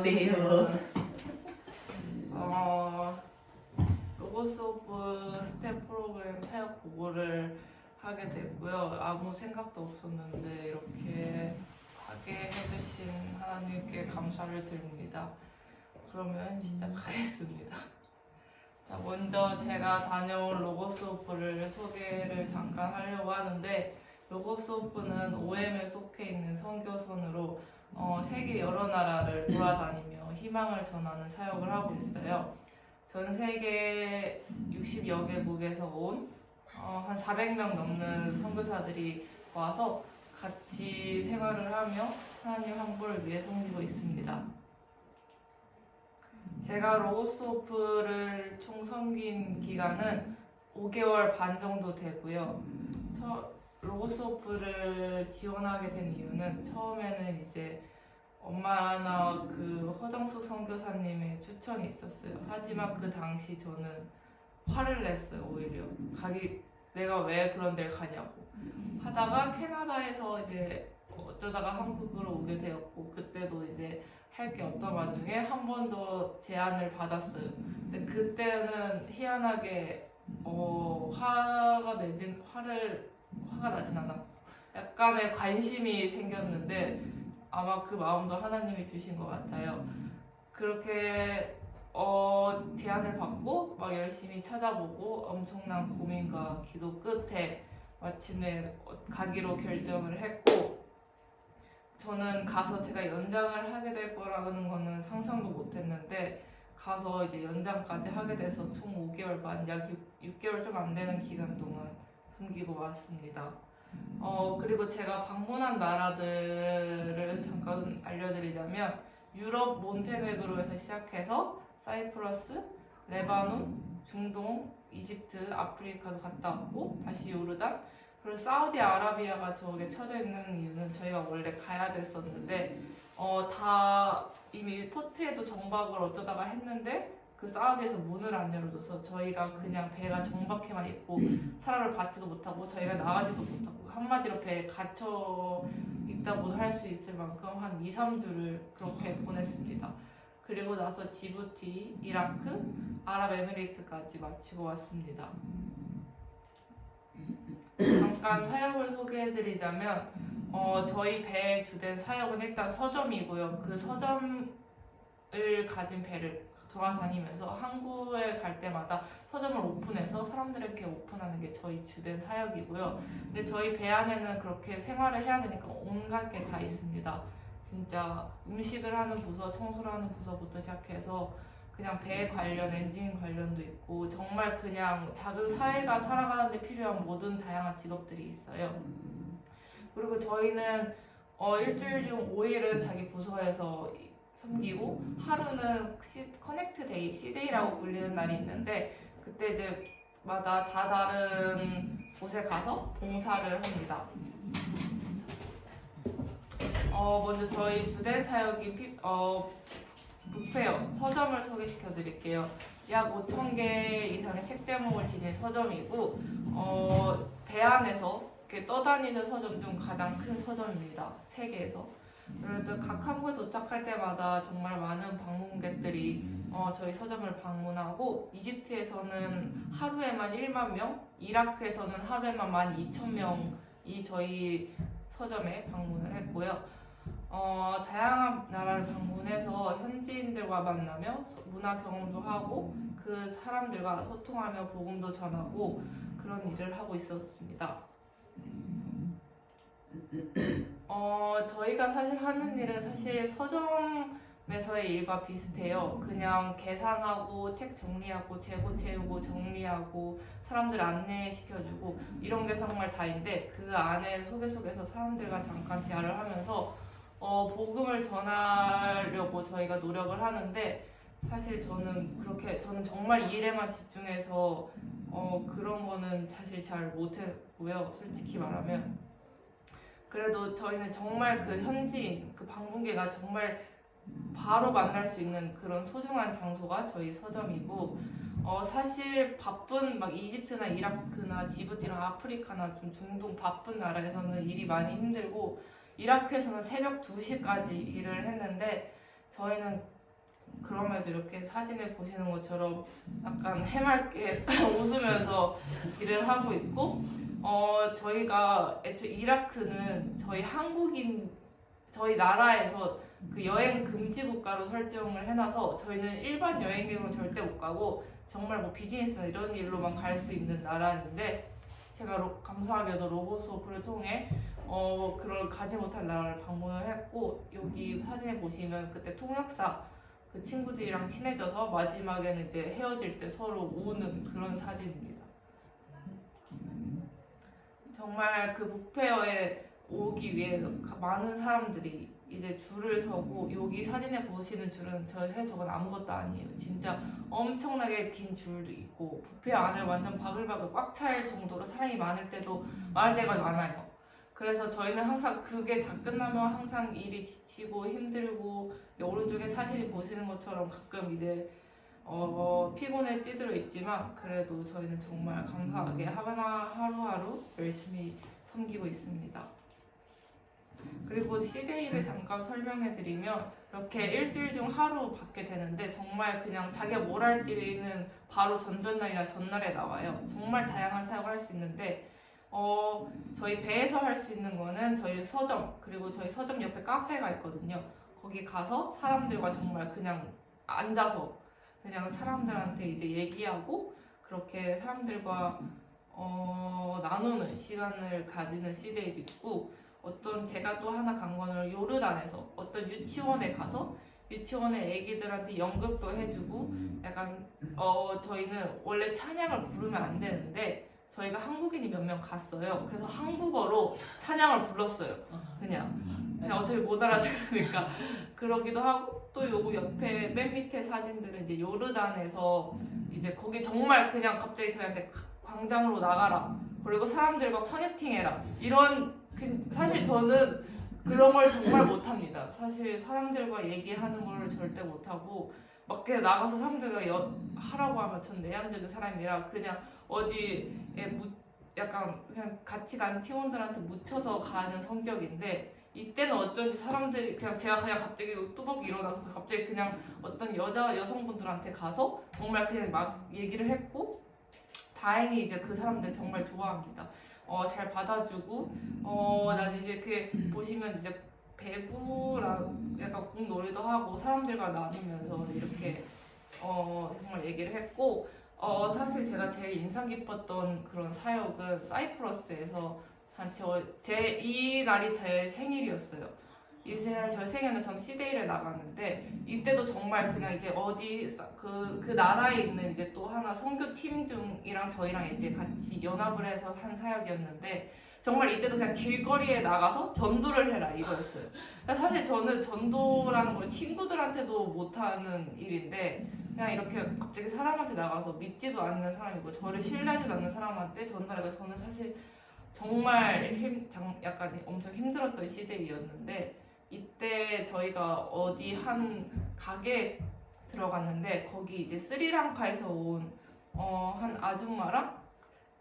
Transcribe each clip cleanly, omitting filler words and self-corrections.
안녕하세요. 로고스 오프 스텝 프로그램 사역 보고를 하게 됐고요. 아무 생각도 없었는데 이렇게 하게 해주신 하나님께 감사를 드립니다. 그러면 시작하겠습니다. 자, 먼저 제가 다녀온 로고스 오프를 소개를 잠깐 하려고 하는데, 로고스 오프는 OM에 속해 있는 선교선으로 세계 여러 나라를 돌아다니며 희망을 전하는 사역을 하고 있어요. 전 세계 60여 개국에서 온 한 400명 넘는 선교사들이 와서 같이 생활을 하며 하나님 항복을 위해 섬기고 있습니다. 제가 로고스 오프를 총 섬긴 기간은 5개월 반 정도 되고요. 로고스 오프를 지원하게 된 이유는 처음에는 이제 엄마나 그 허정숙 선교사님의 추천이 있었어요. 하지만 그 당시 저는 화를 냈어요. 오히려 내가 왜 그런 데를 가냐고 하다가 캐나다에서 이제 어쩌다가 한국으로 오게 되었고, 그때도 이제 할 게 없던 와중에 한 번 더 제안을 받았어요. 근데 그때는 희한하게 화가 나진 않았고 약간의 관심이 생겼는데, 아마 그 마음도 하나님이 주신 것 같아요. 그렇게 제안을 받고 막 열심히 찾아보고 엄청난 고민과 기도 끝에 마침내 가기로 결정을 했고, 저는 가서 제가 연장을 하게 될 거라는 거는 상상도 못했는데 가서 이제 연장까지 하게 돼서 총 5개월 반, 약 6개월 좀 안 되는 기간 동안 섬기고 왔습니다. 그리고 제가 방문한 나라들을 잠깐 알려드리자면, 유럽 몬테네그로에서 시작해서 사이프러스, 레바논, 중동, 이집트, 아프리카도 갔다 왔고, 다시 요르단, 그리고 사우디아라비아가 저게 쳐져 있는 이유는 저희가 원래 가야 됐었는데 다 이미 포트에도 정박을 어쩌다가 했는데 그 사우디에서 문을 안 열어줘서 저희가 그냥 배가 정박해만 있고 사람을 받지도 못하고 저희가 나가지도 못하고, 한마디로 배에 갇혀 있다고도 할 수 있을 만큼 한 2, 3주를 그렇게 보냈습니다. 그리고 나서 지부티, 이라크, 아랍에미레이트까지 마치고 왔습니다. 잠깐 사역을 소개해드리자면, 저희 배의 주된 사역은 일단 서점이고요. 그 서점을 가진 배를 돌아다니면서 항구에 갈 때마다 서점을 오픈해서 사람들에게 오픈하는 게 저희 주된 사역이고요. 근데 저희 배 안에는 그렇게 생활을 해야 되니까 온갖 게 다 있습니다. 진짜 음식을 하는 부서, 청소를 하는 부서부터 시작해서 그냥 배 관련, 엔진 관련도 있고, 정말 그냥 작은 사회가 살아가는데 필요한 모든 다양한 직업들이 있어요. 그리고 저희는 일주일 중 5일은 자기 부서에서 섬기고, 하루는 커넥트 데이, C데이라고 불리는 날이 있는데, 그때 이제 마다 다 다른 곳에 가서 봉사를 합니다. 먼저 저희 주된 사역이 북페어, 서점을 소개시켜 드릴게요. 약 5,000개 이상의 책 제목을 지닌 서점이고, 배 안에서 이렇게 떠다니는 서점 중 가장 큰 서점입니다. 세계에서. 그래도 각 항구에 도착할 때마다 정말 많은 방문객들이 저희 서점을 방문하고, 이집트에서는 하루에만 1만 명, 이라크에서는 하루에만 12,000명이 저희 서점에 방문을 했고요. 다양한 나라를 방문해서 현지인들과 만나며 문화 경험도 하고 그 사람들과 소통하며 복음도 전하고 그런 일을 하고 있었습니다. 저희가 사실 하는 일은 사실 서점에서의 일과 비슷해요. 그냥 계산하고 책 정리하고 재고 채우고 정리하고 사람들 안내시켜주고 이런 게 정말 다인데, 그 안에 속에서 사람들과 잠깐 대화를 하면서 복음을 전하려고 저희가 노력을 하는데, 사실 저는 정말 이 일에만 집중해서 그런 거는 사실 잘 못했고요. 솔직히 말하면. 그래도 저희는 정말 그 현지인, 그 방문객가 정말 바로 만날 수 있는 그런 소중한 장소가 저희 서점이고, 사실 바쁜 막 이집트나 이라크나 지부티나 아프리카나 좀 중동 바쁜 나라에서는 일이 많이 힘들고, 이라크에서는 새벽 2시까지 일을 했는데 저희는 그럼에도 이렇게 사진을 보시는 것처럼 약간 해맑게 웃으면서 일을 하고 있고, 저희가 애초에 이라크는 저희 나라에서 그 여행 금지 국가로 설정을 해놔서 저희는 일반 여행객으로 절대 못 가고 정말 뭐 비즈니스나 이런 일로만 갈 수 있는 나라인데, 제가 감사하게도 로보스오프를 통해 그걸 가지 못할 나라를 방문을 했고, 여기 사진에 보시면 그때 통역사 그 친구들이랑 친해져서 마지막에는 이제 헤어질 때 서로 우는 그런 사진입니다. 정말 그 북페어에 오기 위해 많은 사람들이 이제 줄을 서고, 여기 사진에 보시는 줄은 저건 아무것도 아니에요. 진짜 엄청나게 긴 줄도 있고 북페어 안을 완전 바글바글 꽉 찰 정도로 사람이 많을 때가 많아요. 그래서 저희는 항상 그게 다 끝나면 항상 일이 지치고 힘들고, 오른쪽에 사진이 보시는 것처럼 가끔 이제 피곤에 찌들어 있지만, 그래도 저희는 정말 감사하게 하루하루 열심히 섬기고 있습니다. 그리고 C-Day를 잠깐 설명해드리면, 이렇게 일주일 중 하루 받게 되는데 정말 그냥 자기가 뭘 할지는 바로 전날이나 전날에 나와요. 정말 다양한 사역을 할 수 있는데, 저희 배에서 할 수 있는 거는 저희 서점, 그리고 저희 서점 옆에 카페가 있거든요. 거기 가서 사람들과 정말 그냥 앉아서 그냥 사람들한테 이제 얘기하고, 그렇게 사람들과 나누는 시간을 가지는 C-Day도 있고, 제가 또 하나 간 거는 요르단에서 어떤 유치원에 가서 유치원의 애기들한테 연극도 해주고, 약간 저희는 원래 찬양을 부르면 안 되는데 저희가 한국인이 몇 명 갔어요. 그래서 한국어로 찬양을 불렀어요. 그냥 어차피 못 알아들으니까. 그러기도 하고, 또 요거 옆에 맨 밑에 사진들은 이제 요르단에서 이제 거기 정말 그냥 갑자기 저희한테 광장으로 나가라, 그리고 사람들과 커넥팅해라, 이런, 사실 저는 그런 걸 정말 못합니다. 사실 사람들과 얘기하는 걸 절대 못하고, 막 그냥 나가서 사람들과 하라고 하면 전 내향적인 사람이라 그냥 어디에 약간 그냥 같이 가는 팀원들한테 묻혀서 가는 성격인데, 이때는 어쩐지 사람들이 제가 그냥 갑자기 뚜벅이 일어나서 갑자기 그냥 어떤 여성분들한테 가서 정말 그냥 막 얘기를 했고, 다행히 이제 그 사람들 정말 좋아합니다. 잘 받아주고, 난 이제 이렇게 보시면 이제 배구랑 약간 공놀이도 하고 사람들과 나누면서 이렇게 정말 얘기를 했고, 사실 제가 제일 인상 깊었던 그런 사역은 사이프러스에서 이 날이 제 생일이었어요. 이 날 제 생일은 전 C-Day를 나갔는데, 이때도 정말 그냥 이제 그 나라에 있는 이제 또 하나 선교팀 중이랑 저희랑 이제 같이 연합을 해서 한 사역이었는데, 정말 이때도 그냥 길거리에 나가서 전도를 해라 이거였어요. 사실 저는 전도라는 걸 친구들한테도 못하는 일인데, 그냥 이렇게 갑자기 사람한테 나가서 믿지도 않는 사람이고 저를 신뢰하지도 않는 사람한테 전달하고, 저는 사실 정말 약간 엄청 힘들었던 시대이었는데, 이때 저희가 어디 한 가게에 들어갔는데 거기 이제 스리랑카에서 온 한 아줌마랑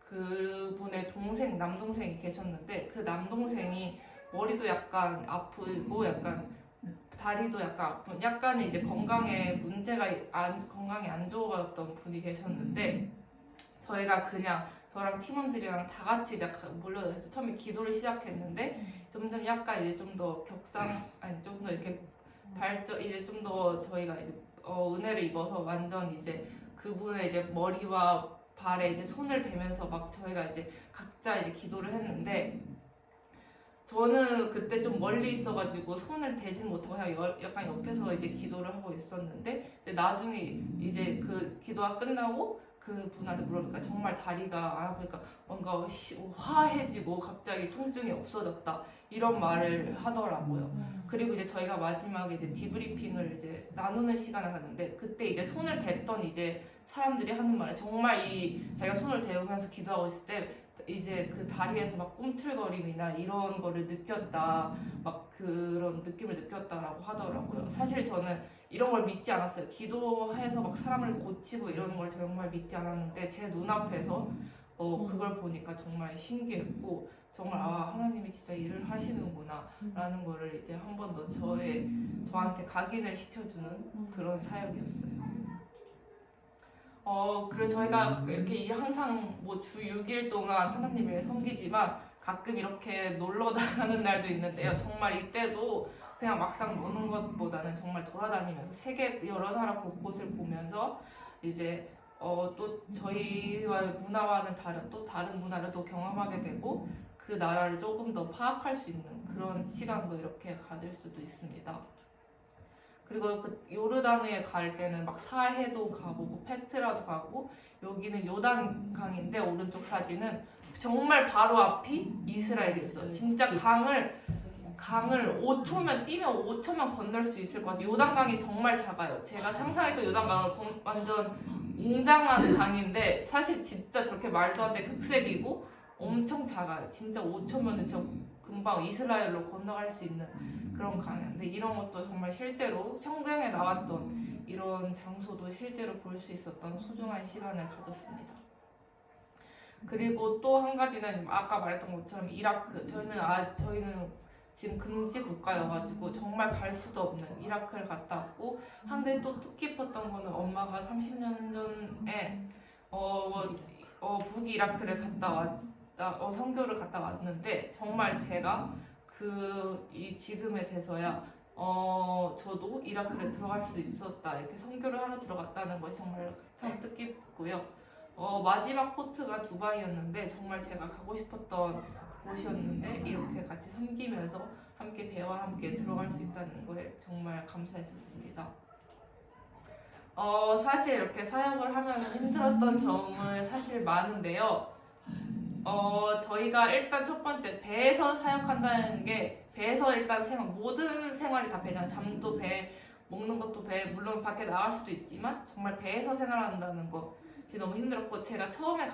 그분의 남동생이 계셨는데, 그 남동생이 머리도 약간 아프고 약간 다리도 약간 아픈, 약간의 이제 건강에 안 좋았던 분이 계셨는데, 저희가 그냥 저랑 팀원들이랑 다 같이 이제 몰려들어서 처음에 기도를 시작했는데, 점점 약간 이제 좀 더 좀 더 이렇게 이제 좀 더 저희가 이제 은혜를 입어서 완전 이제 그분의 이제 머리와 발에 이제 손을 대면서 막 저희가 이제 각자 이제 기도를 했는데, 저는 그때 좀 멀리 있어가지고 손을 대진 못하고 그냥 약간 옆에서 이제 기도를 하고 있었는데, 나중에 이제 그 기도가 끝나고 그 분한테 물어보니까 정말 다리가 안 아프니까 뭔가 화해지고 갑자기 통증이 없어졌다, 이런 말을 하더라고요. 그리고 이제 저희가 마지막에 이제 디브리핑을 이제 나누는 시간을 갖는데, 그때 이제 손을 댔던 이제 사람들이 하는 말은 정말 자기가 손을 대우면서 기도하고 있을 때 이제 그 다리에서 막 꿈틀거림이나 이런 거를 느꼈다, 막 그런 느낌을 느꼈다라고 하더라고요. 사실 저는 이런 걸 믿지 않았어요. 기도해서 막 사람을 고치고 이러는 걸 정말 믿지 않았는데, 제 눈앞에서 그걸 보니까 정말 신기했고, 정말 아 하나님이 진짜 일을 하시는구나 라는 거를 이제 한 번 더 저한테 각인을 시켜주는 그런 사역이었어요. 그래 저희가 이렇게 항상 뭐 주 6일 동안 하나님을 섬기지만 가끔 이렇게 놀러 나가는 날도 있는데요. 정말 이때도 그냥 막상 노는 것보다는 정말 돌아다니면서 세계 여러 나라 곳곳을 보면서 이제 또 저희와 문화와는 다른 문화를 또 경험하게 되고 그 나라를 조금 더 파악할 수 있는 그런 시간도 이렇게 가질 수도 있습니다. 그리고 그 요르단에 갈 때는 막 사해도 가보고 페트라도 가고 여기는 요단강인데 오른쪽 사진은 정말 바로 앞이 이스라엘이었어요. 진짜 강을 5초면 뛰면 5초면 건널 수 있을 것 같아요. 요단강이 정말 작아요. 제가 상상했던 요단강은 완전 웅장한 강인데 사실 진짜 저렇게 말도 안 되게 흑색이고 엄청 작아요. 진짜 5초면은 저 금방 이스라엘로 건너갈 수 있는 그런 강인데 이런 것도 정말 실제로 성경에 나왔던 이런 장소도 실제로 볼 수 있었던 소중한 시간을 가졌습니다. 그리고 또 한 가지는 아까 말했던 것처럼 이라크 저희는 지금 금지 국가여가지고 정말 갈 수도 없는 이라크를 갔다 왔고 한 개 또 뜻깊었던 거는 엄마가 30년 전에 북이라크를 갔다 왔다 선교를 갔다 왔는데 정말 제가 지금에 돼서야 저도 이라크를 들어갈 수 있었다 이렇게 선교를 하러 들어갔다는 것이 정말 참 뜻깊고요. 마지막 포트가 두바이였는데 정말 제가 가고 싶었던 곳이었는데 이렇게 같이 섬기면서 함께 배와 함께 들어갈 수 있다는 거에 정말 감사했었습니다. 사실 이렇게 사역을 하면서 힘들었던 점은 사실 많은데요. 저희가 일단 첫 번째 배에서 사역한다는 게 배에서 일단 모든 생활이 다 배잖아요. 잠도 배, 먹는 것도 배, 물론 밖에 나갈 수도 있지만 정말 배에서 생활한다는 거 너무 힘들었고 제가 처음에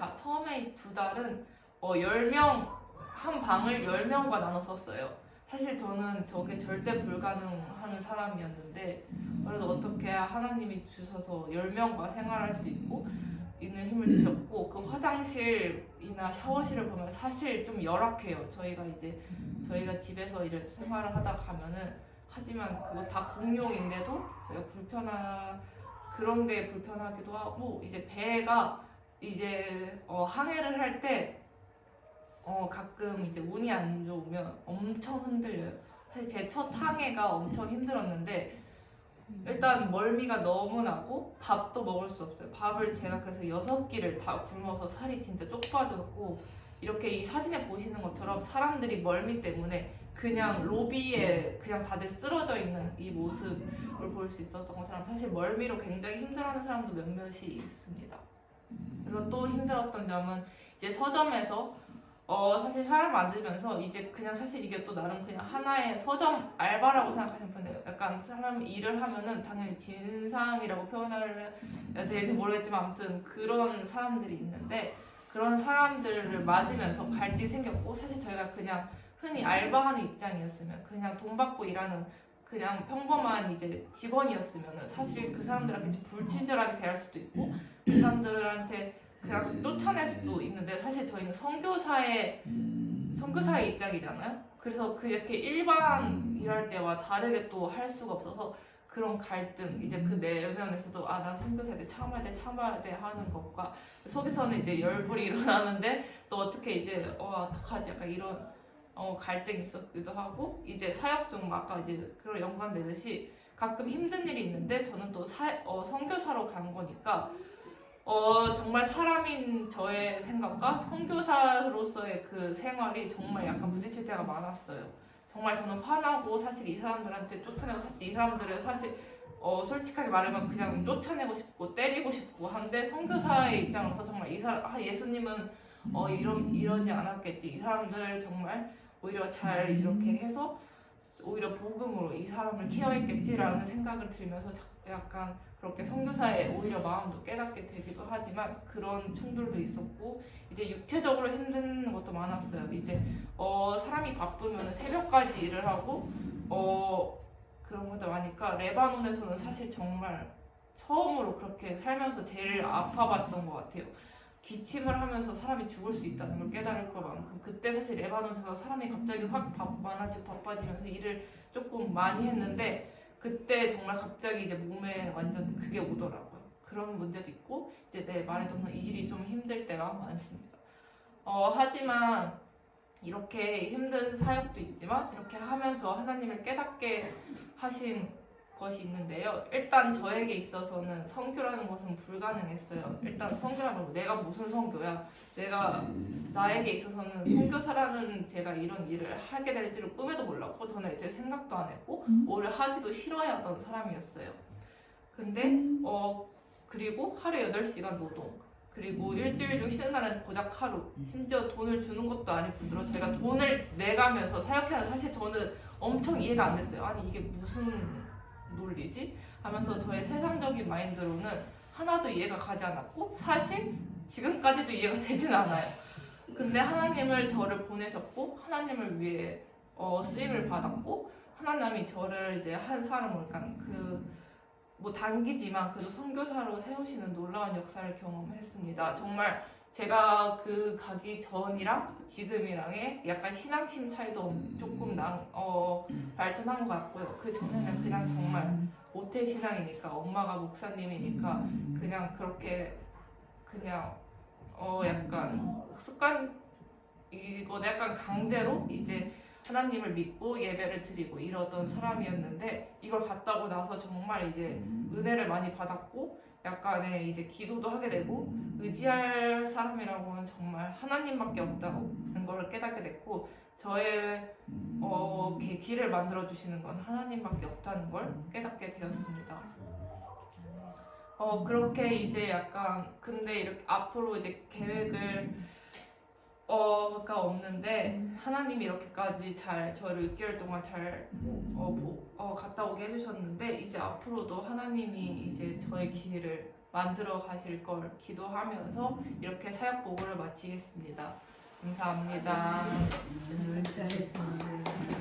2달은 10명 한 방을 10명과 나눠 썼어요. 사실 저는 저게 절대 불가능한 사람이었는데 그래도 어떻게 하나님이 주셔서 10명과 생활할 수 있고 있는 힘을 주셨고 그 화장실이나 샤워실을 보면 사실 좀 열악해요. 저희가 집에서 이제 생활을 하다 가면은 하지만 그거 다 공용인데도 저희가 그런 게 불편하기도 하고 이제 배가 이제 항해를 할 때 가끔 이제 운이 안 좋으면 엄청 흔들려요. 사실 제 첫 항해가 엄청 힘들었는데 일단 멀미가 너무 나고 밥도 먹을 수 없어요. 밥을 제가 그래서 6끼를 다 굶어서 살이 진짜 쪽 빠졌고 이렇게 이 사진에 보시는 것처럼 사람들이 멀미 때문에 그냥 로비에 그냥 다들 쓰러져 있는 이 모습을 볼 수 있었던 것처럼 사실 멀미로 굉장히 힘들어하는 사람도 몇몇이 있습니다. 그리고 또 힘들었던 점은 이제 서점에서 사실 사람 만들면서 이제 그냥 사실 이게 또 나름 그냥 하나의 서점 알바라고 생각하시는 분들 약간 사람 일을 하면은 당연히 진상이라고 표현을 될지 모르겠지만 아무튼 그런 사람들이 있는데 그런 사람들을 맞으면서 갈증이 생겼고 사실 저희가 그냥 흔히 알바하는 입장이었으면 그냥 돈 받고 일하는 그냥 평범한 이제 직원이었으면은 사실 그 사람들한테 좀 불친절하게 대할 수도 있고 그 사람들한테 그냥 쫓아낼 수도 있는데 사실 저희는 선교사의 입장이잖아요. 그래서 그렇게 일반 일할 때와 다르게 또 할 수가 없어서 그런 갈등 이제 그 내면에서도 난 선교사에 대해 참아야 돼 하는 것과 속에서는 이제 열불이 일어나는데 또 어떻게 이제 어떡하지 약간 이런 갈등이 있었기도 하고 이제 사역 중 아까 이제 그런 연관되듯이 가끔 힘든 일이 있는데 저는 또 선교사로 간 거니까 정말 사람인 저의 생각과 선교사로서의 그 생활이 정말 약간 부딪힐 때가 많았어요. 정말 저는 화나고 사실 이 사람들한테 쫓아내고 사실 이 사람들을 사실 솔직하게 말하면 그냥 쫓아내고 싶고 때리고 싶고 한데 선교사의 입장으로서 정말 예수님은 이러지 않았겠지. 이 사람들을 정말 오히려 잘 이렇게 해서 오히려 복음으로 이 사람을 케어했겠지라는 생각을 들면서 약간 그렇게 선교사의 오히려 마음도 깨닫게 되기도 하지만 그런 충돌도 있었고 이제 육체적으로 힘든 것도 많았어요. 이제 사람이 바쁘면 새벽까지 일을 하고 그런 것도 많으니까 레바논에서는 사실 정말 처음으로 그렇게 살면서 제일 아파봤던 것 같아요. 기침을 하면서 사람이 죽을 수 있다는 걸 깨달을 것만큼 그때 사실 레바논에서 사람이 갑자기 확 많아지고 바빠지면서 일을 조금 많이 했는데 그때 정말 갑자기 이제 몸에 완전 그게 오더라고요. 그런 문제도 있고 이제 내 말했던 일이 좀 힘들 때가 많습니다. 하지만 이렇게 힘든 사역도 있지만 이렇게 하면서 하나님을 깨닫게 하신 것이 있는데요. 일단 저에게 있어서는 선교라는 것은 불가능했어요. 일단 선교라는 건 내가 무슨 선교야? 나에게 있어서는 선교사라는 제가 이런 일을 하게 될 줄을 꿈에도 몰랐고 저는 애초에 생각도 안 했고 오히려 하기도 싫어했던 사람이었어요. 근데 그리고 하루에 8시간 노동 그리고 일주일 중 쉬는 날은 고작 하루 심지어 돈을 주는 것도 아닐 뿐더러 제가 돈을 내가면서 사역하는 사실 저는 엄청 이해가 안 됐어요. 아니 이게 무슨 논리지? 하면서 저의 세상적인 마인드로는 하나도 이해가 가지 않았고 사실 지금까지도 이해가 되진 않아요. 근데 하나님을 저를 보내셨고 하나님을 위해 쓰임을 받았고 하나님이 저를 이제 한 사람으로 뭐 단기지만 그래도 선교사로 세우시는 놀라운 역사를 경험했습니다. 정말 제가 그 가기 전이랑 지금이랑의 약간 신앙심 차이도 조금 발전한 것 같고요. 그 전에는 그냥 정말 모태 신앙이니까 엄마가 목사님이니까 그냥 그렇게 그냥 약간 습관 이거 약간 강제로 이제 하나님을 믿고 예배를 드리고 이러던 사람이었는데 이걸 갔다 오고 나서 정말 이제 은혜를 많이 받았고 약간의 이제 기도도 하게 되고 의지할 사람이라고는 정말 하나님밖에 없다는 걸 깨닫게 됐고 저의 길을 만들어 주시는 건 하나님밖에 없다는 걸 깨닫게 되었습니다. 그렇게 이제 약간 근데 이렇게 앞으로 이제 계획을 가 없는데 하나님이 이렇게까지 잘 저를 6개월 동안 잘 갔다 오게 해주셨는데 이제 앞으로도 하나님이 이제 저의 길을 만들어 가실 걸 기도하면서 이렇게 사역 보고를 마치겠습니다. 감사합니다. 잘했습니다.